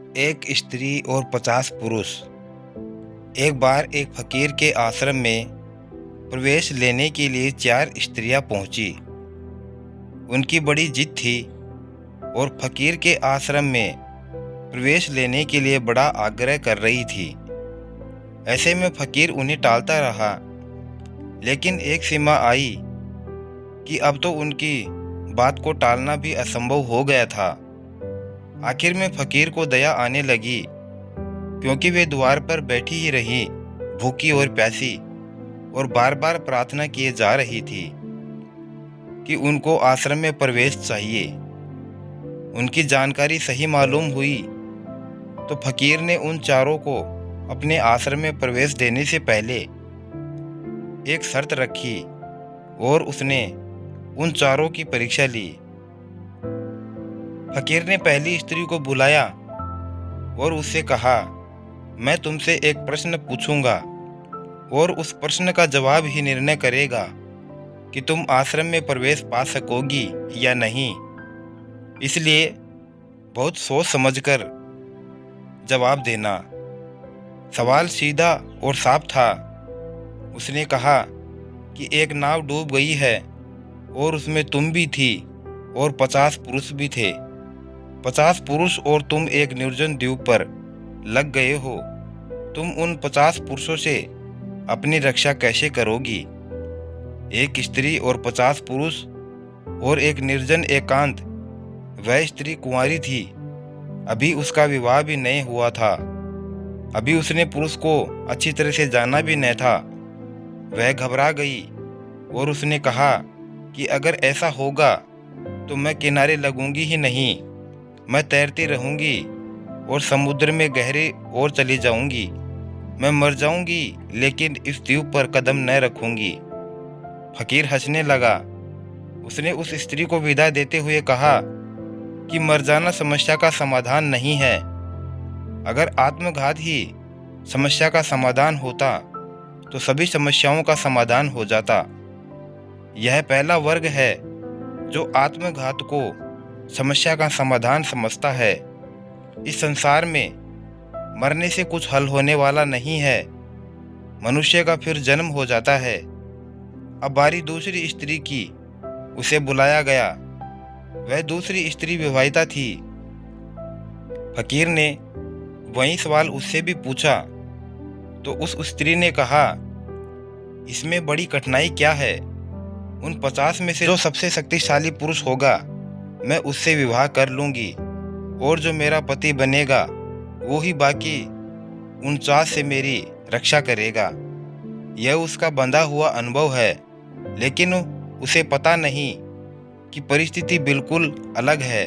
एक स्त्री और 50 पुरुष। एक बार एक फकीर के आश्रम में प्रवेश लेने के लिए 4 स्त्रियां पहुंची। उनकी बड़ी जिद थी और फकीर के आश्रम में प्रवेश लेने के लिए बड़ा आग्रह कर रही थी। ऐसे में फकीर उन्हें टालता रहा, लेकिन एक सीमा आई कि अब तो उनकी बात को टालना भी असंभव हो गया था। आखिर में फकीर को दया आने लगी, क्योंकि वे द्वार पर बैठी ही रही, भूखी और प्यासी, और बार बार प्रार्थना किए जा रही थी कि उनको आश्रम में प्रवेश चाहिए। उनकी जानकारी सही मालूम हुई तो फकीर ने उन चारों को अपने आश्रम में प्रवेश देने से पहले एक शर्त रखी और उसने उन चारों की परीक्षा ली। फकीर ने पहली स्त्री को बुलाया और उससे कहा, मैं तुमसे एक प्रश्न पूछूंगा और उस प्रश्न का जवाब ही निर्णय करेगा कि तुम आश्रम में प्रवेश पा सकोगी या नहीं। इसलिए बहुत सोच समझकर जवाब देना। सवाल सीधा और साफ था। उसने कहा कि एक नाव डूब गई है और उसमें तुम भी थी और 50 पुरुष भी थे। 50 पुरुष और तुम एक निर्जन द्वीप पर लग गए हो। तुम उन 50 पुरुषों से अपनी रक्षा कैसे करोगी? एक स्त्री और 50 पुरुष और एक निर्जन एकांत। वह स्त्री कुंवारी थी, अभी उसका विवाह भी नहीं हुआ था। अभी उसने पुरुष को अच्छी तरह से जाना भी नहीं था। वह घबरा गई और उसने कहा कि अगर ऐसा होगा तो मैं किनारे लगूंगी ही नहीं, मैं तैरती रहूंगी और समुद्र में गहरे और चली जाऊंगी। मैं मर जाऊंगी, लेकिन इस द्वीप पर कदम न रखूंगी। फकीर हंसने लगा। उसने उस स्त्री को विदा देते हुए कहा कि मर जाना समस्या का समाधान नहीं है। अगर आत्मघात ही समस्या का समाधान होता तो सभी समस्याओं का समाधान हो जाता। यह पहला वर्ग है जो आत्मघात को समस्या का समाधान समझता है। इस संसार में मरने से कुछ हल होने वाला नहीं है, मनुष्य का फिर जन्म हो जाता है। अब बारी दूसरी स्त्री की। उसे बुलाया गया। वह दूसरी स्त्री विवाहिता थी। फकीर ने वही सवाल उससे भी पूछा तो उस स्त्री ने कहा, इसमें बड़ी कठिनाई क्या है? उन 50 में से जो सबसे शक्तिशाली पुरुष होगा मैं उससे विवाह कर लूंगी, और जो मेरा पति बनेगा वो ही बाकी 49 से मेरी रक्षा करेगा। यह उसका बंधा हुआ अनुभव है, लेकिन उसे पता नहीं कि परिस्थिति बिल्कुल अलग है।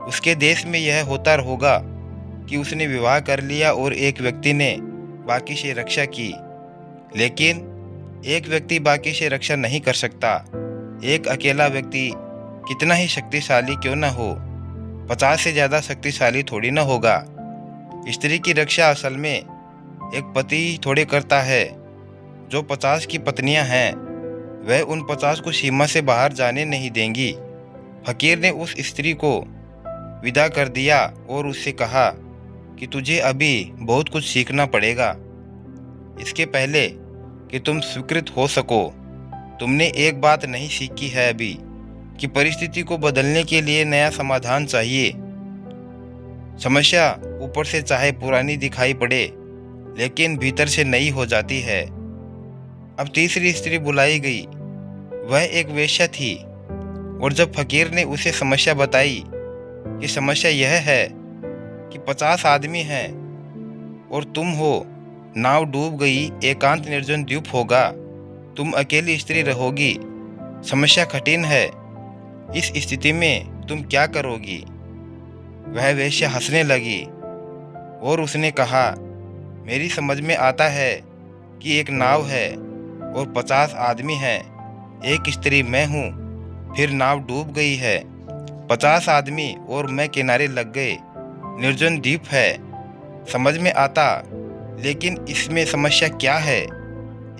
उसके देश में यह होता होगा कि उसने विवाह कर लिया और एक व्यक्ति ने बाकी से रक्षा की, लेकिन एक व्यक्ति बाकी से रक्षा नहीं कर सकता। एक अकेला व्यक्ति कितना ही शक्तिशाली क्यों न हो, 50 से ज़्यादा शक्तिशाली थोड़ी न होगा। स्त्री की रक्षा असल में एक पति थोड़े करता है। जो 50 की पत्नियां हैं वह उन 50 को सीमा से बाहर जाने नहीं देंगी। फकीर ने उस स्त्री को विदा कर दिया और उससे कहा कि तुझे अभी बहुत कुछ सीखना पड़ेगा। इसके पहले कि तुम स्वीकृत हो सको, तुमने एक बात नहीं सीखी है अभी, कि परिस्थिति को बदलने के लिए नया समाधान चाहिए। समस्या ऊपर से चाहे पुरानी दिखाई पड़े, लेकिन भीतर से नई हो जाती है। अब तीसरी स्त्री बुलाई गई। वह एक वेश्या थी, और जब फकीर ने उसे समस्या बताई कि समस्या यह है कि 50 आदमी हैं और तुम हो, नाव डूब गई, एकांत निर्जन द्वीप होगा, तुम अकेली स्त्री रहोगी, समस्या कठिन है, इस स्थिति में तुम क्या करोगी? वह वेश्या हंसने लगी और उसने कहा, मेरी समझ में आता है कि एक नाव है और 50 आदमी हैं, एक स्त्री मैं हूँ, फिर नाव डूब गई है, 50 आदमी और मैं किनारे लग गए, निर्जन द्वीप है, समझ में आता। लेकिन इसमें समस्या क्या है?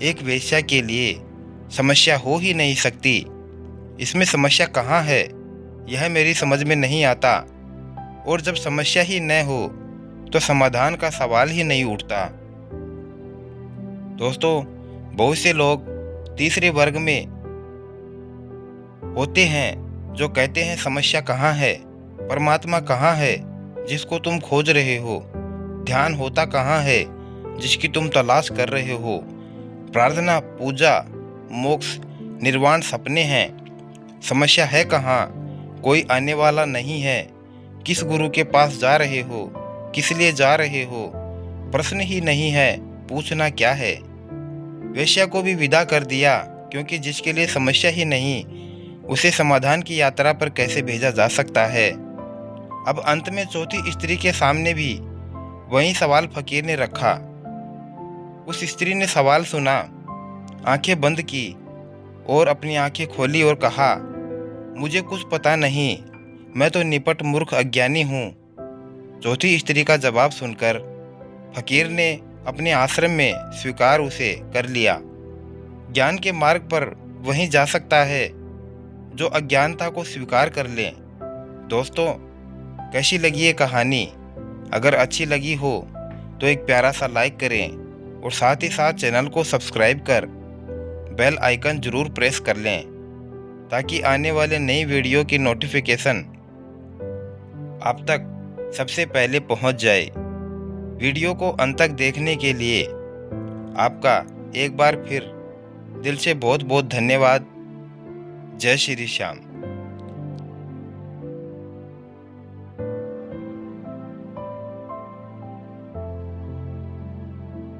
एक वेश्या के लिए समस्या हो ही नहीं सकती। इसमें समस्या कहाँ है, यह मेरी समझ में नहीं आता। और जब समस्या ही न हो तो समाधान का सवाल ही नहीं उठता। दोस्तों, बहुत से लोग तीसरे वर्ग में होते हैं जो कहते हैं समस्या कहाँ है, परमात्मा कहाँ है जिसको तुम खोज रहे हो, ध्यान होता कहाँ है जिसकी तुम तलाश कर रहे हो, प्रार्थना, पूजा, मोक्ष, निर्वाण सपने हैं, समस्या है कहाँ, कोई आने वाला नहीं है, किस गुरु के पास जा रहे हो, किस लिए जा रहे हो, प्रश्न ही नहीं है, पूछना क्या है। वेश्या को भी विदा कर दिया क्योंकि जिसके लिए समस्या ही नहीं, उसे समाधान की यात्रा पर कैसे भेजा जा सकता है। अब अंत में चौथी स्त्री के सामने भी वही सवाल फकीर ने रखा। उस स्त्री ने सवाल सुना, आंखें बंद की और अपनी आंखें खोली और कहा, मुझे कुछ पता नहीं, मैं तो निपट मूर्ख अज्ञानी हूँ। चौथी स्त्री का जवाब सुनकर फकीर ने अपने आश्रम में स्वीकार उसे कर लिया। ज्ञान के मार्ग पर वही जा सकता है जो अज्ञानता को स्वीकार कर ले। दोस्तों, कैसी लगी ये कहानी? अगर अच्छी लगी हो तो एक प्यारा सा लाइक करें और साथ ही साथ चैनल को सब्सक्राइब कर बेल आइकन जरूर प्रेस कर लें ताकि आने वाले नई वीडियो की नोटिफिकेशन आप तक सबसे पहले पहुंच जाए। वीडियो को अंत तक देखने के लिए आपका एक बार फिर दिल से बहुत बहुत धन्यवाद। जय श्री श्याम।